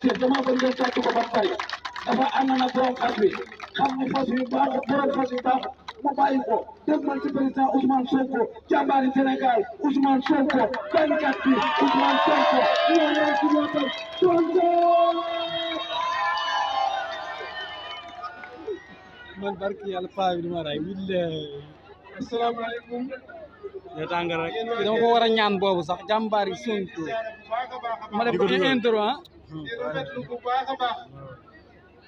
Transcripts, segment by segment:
te dama bëgg ngeen tàcc ko ba pare dafa ànd na borom fas wi xam ni fas wi baaxul borom fas wi baaxul mu bàyyi ko dégg man ci président Ousmane Sonko jàmbaari Sénégal Ousmane Sonko bañkat bi Ousmane Sonko ñoo leen ci wotal Sonko man barki yàlla paa bi duma ray billahi asalaamaaleykum ya tàngal rek dama ko war a ñaan boobu sax jàmbaari Sonko ma def ko intro ah di rafetlu bu baax a baax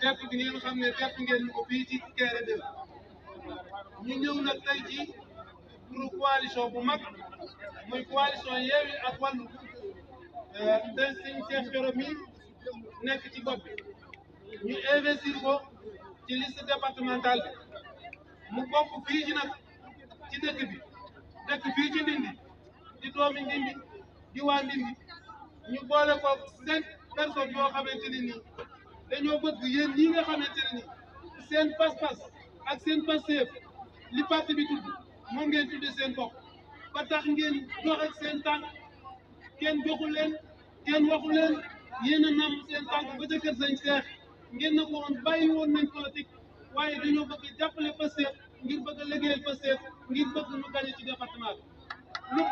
tepp bi ngeen xam ne tepp ngeen ñu ko fii ci Kéré 2 ñu ñëw nag tey ci pour coalition bu mag muy coalition Yewwi ak Wallu te sëñ Cheikh Thioro mi nekk ci bopp bi ñu investir ko ci liste départementale bi mu bokk fii ci nag ci dëkk bi dëkk fii ci Ndindi di doomi Ndindi di waa Ndindi ñu boole ko 5 personnes yoo xamante ne nii dañoo bëgg yéen ñi nga xamante ne nii seen pas-pas ak seen passeef li parti bi tudd moom ngeen tudde seen bopp ba tax ngeen jox ak seen tànk kenn joxu leen kenn waxu leen yéen a nam seen tànk ba ca kër Sëñ Seex ngeen na ko woon bàyyi woon nañ politique waaye dañoo bëgg jàppale passeef ngir bëgg a liggéeyal passeef ngir bëgg ñu gañe ci département bi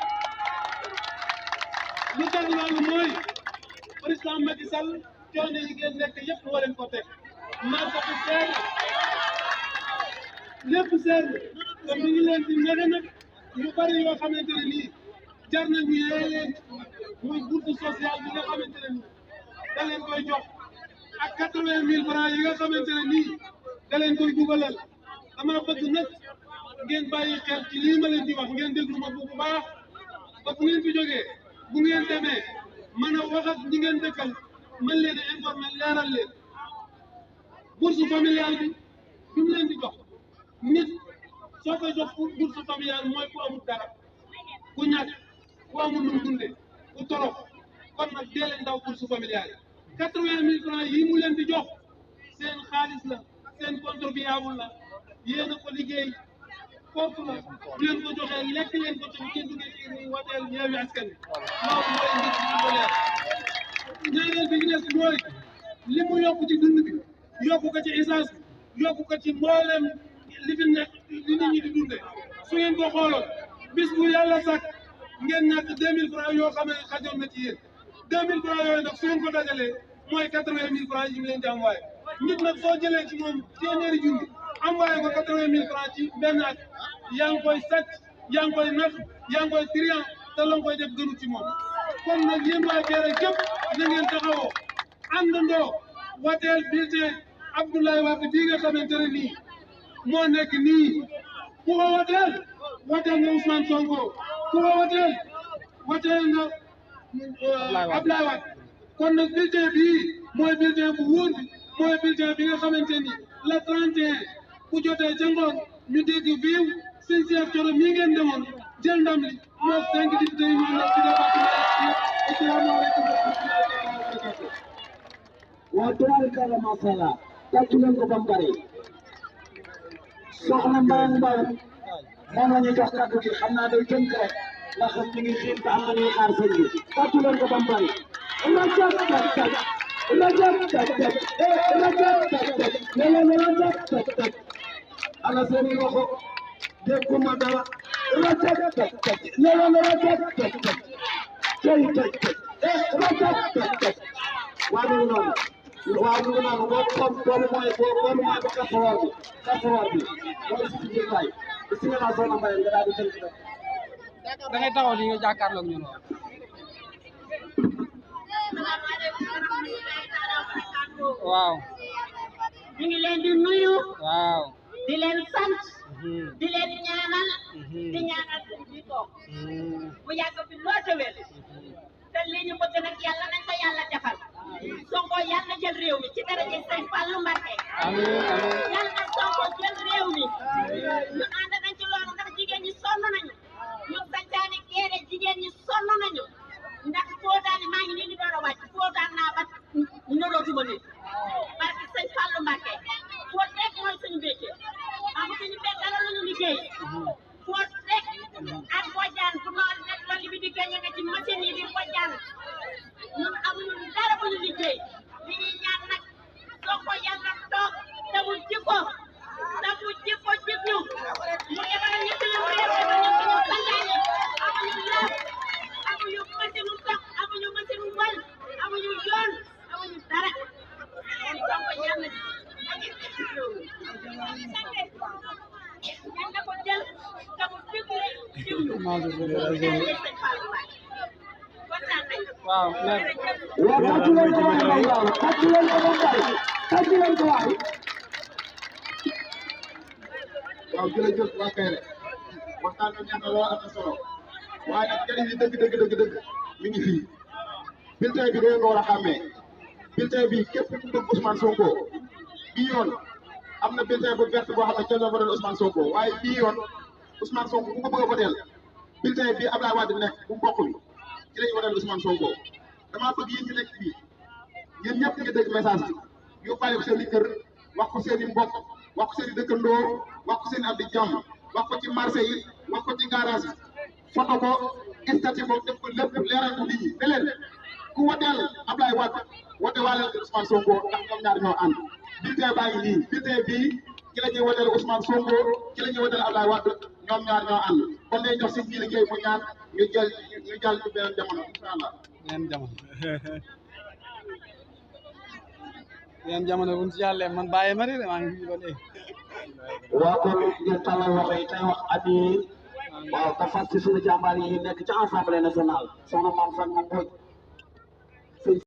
lu tax loolu mooy président Macky Sall coono yi ngeen nekk yëpp moo leen ko teg marché bi seer lépp seer te mi ngi leen di nege nag ñu bari yoo xamante ne nii jar nañu yee leen muy bourse sociale bi nga xamante ne nii da leen koy jox ak 80 000 francs yi nga xamante ne nii da leen koy dugalal dama bëgg nag ngeen bàyyi xel ci lii ma leen di wax ngeen déglu ma bu baax ba bu ngeen fi jógee bu ngeen demee mën a wax ak ñi ngeen dëkkal mën leen a informer leeral leen bourse familiale bi mu leen di jox nit soo koy jox bourse familiale mooy ku amul dara ku ñàkk ku amul nu mu dundee ku torox kon nag dee leen daw bourse familiale 80 000 francs yi mu leen di jox seen xaalis la seen contribuable la yéen a ko liggéey foofu la bu leen ko joxee lekk leen ko ci bu ngeen duggee ci ni wateel Yewwi Askan Wi loolu mooy mbir mi ko leer ñaareel bi ñu des mooy li mu yokk ci dund bi yokku ko ci essence bi yokku ko ci mboolem li fi nekk li nit ñi di dundee su ngeen ko xooloon bis bu yàlla sàkk ngeen ñàkk 2000 francs yoo xam ne xajoon na ci yéen 2000 francs yooyu nag su ngeen ko dajalee mooy 80 000 francs yi ñu leen di envoyé nit nag soo jëlee ci moom téeméeri junni envoyé ko 80 000 francs ci benn at yaa ngi koy sàcc yaa ngi koy nax yaa ngi koy trian te la nga koy def gënu ci moom kon nag yéen waa Kéré képp na ngeen taxawoo àndandoo wateel bulletin Abdoulaye Wade bii nga xamante ne nii moo nekk nii ku ko wateel nga Ousmane Sonko ku ko wateel nga Abdoulaye Wade kon nag bulletin bii mooy bulletin bu wóor bi mooy bulletin bi nga xamante ni le 31 bu jotee ca ngoon ñu dégg viiw Sëñ Cheikh Thioro mii ngeen demoon jël ndam li moo 5 députés yi ñoo nekk ci département bi. Asalaamaaleykum wa rahmatullahi wa barakatuh. waaw tubaarkalla macha allah tàccu leen ko ba mu bëri soxna Mbayang Mbayang moom la ñuy jox kàddu gi xam naa day tënk rek ndax ñu ngi xiir te am na ñuy xaar sëñ bi tàccu leen ko ba mu bëri. rajab tak tak rajab tak tak rajab tak tak rajab tak tak ana seen i loxo dégguma dara rajab tak tak rajab tak tak cey tak tak rajab tak tak waa ñu noonu waaw ñu noonu boobu mooy ba kasawaar bi mooy suñu jiitaay bismillah soxna Mbaye nga daal di jël rek da ngay taxaw li nga jàkkaarloog ñun waaw ñu ngi leen di nuyu waaw di leen sant di leen ñaanal di ñaanal suñu bi toog mu yàgg fi lool te wér te li ñu bëgg nag yàlla nañ ko yàlla defal Sonko yàlla jël réew mi ci daraja Sëñ Fallu Mbacké yàlla na Sonko jël réew mi ñu ànd nañ ci loolu ndax jigéen ñi sonn nañu ñu santaane Kéré jigéen ñi sonn nañu ndax footaani maa ngi nii di door a wàcc footaan naa ba nolootuma nit parce que Sëñ Fallu Mbacké foot rek mooy suñu métier amuñu benn dara lu ñu liggéey foot rek ak bojjaan bu noor rek loolu bi di gañe nga ci machine yi di bojjaan ñun amuñu dara bu ñu liggéey li waaw waaw tàccu leen ko waay Mbaye Diallo tàccu leen ko Mbaye tàccu leen ko waay. waaw jërëjëf waa Kayre waxtaan bi neex na lool am na solo waaye nag njëriñ li dëgg mi ngi fii bulletin bi dañu ko war a xàmmee bulletin bi képp ku bëgg Ousmane Sonko bii yoon am na bulletin bu vert boo xam ne kenn doon voté Ousmane Sonko waaye bii yoon Ousmane Sonko ku ko bëgg a voté bulletin bi Abdoulaye Wade nekk bu mbokk bi ci lañu voté Ousmane Sonko damaa bëgg yéen ñu nekk fii yéen ñëpp nga dégg message bi yóbbaale ko seen i kër wax ko seen i mbokk wax ko seen i dëkkandoo wax ko seen i abdi jàmm wax ko ci marché yi wax ko ci garage yi foto ko statut ko def ko lépp leeral ko nit ñi ne leen ku woteel Abdoulaye Wade wote waaleel Ousmane Sonko ndax ñoom ñaar ñoo ànd bulletin baa ngi nii bulletin bii ci la ñuy woteel Ousmane Sonko ci la ñuy woteel Abdoulaye Wade ñoom ñaar ñoo ànd kon day jox si kii liggéey mu ñaan ñu jël ci beneen jamono incha allah. yeneen jamono buñ ci yàllee man bàyyi ma de maa ngi ko dee. waaw kon ngeen tàllal loxo yi tey wax amiin waaw te fas ci suñu jàmbaar yi nekk ci Assemblée nationale soxna Mame Fatou Mbodj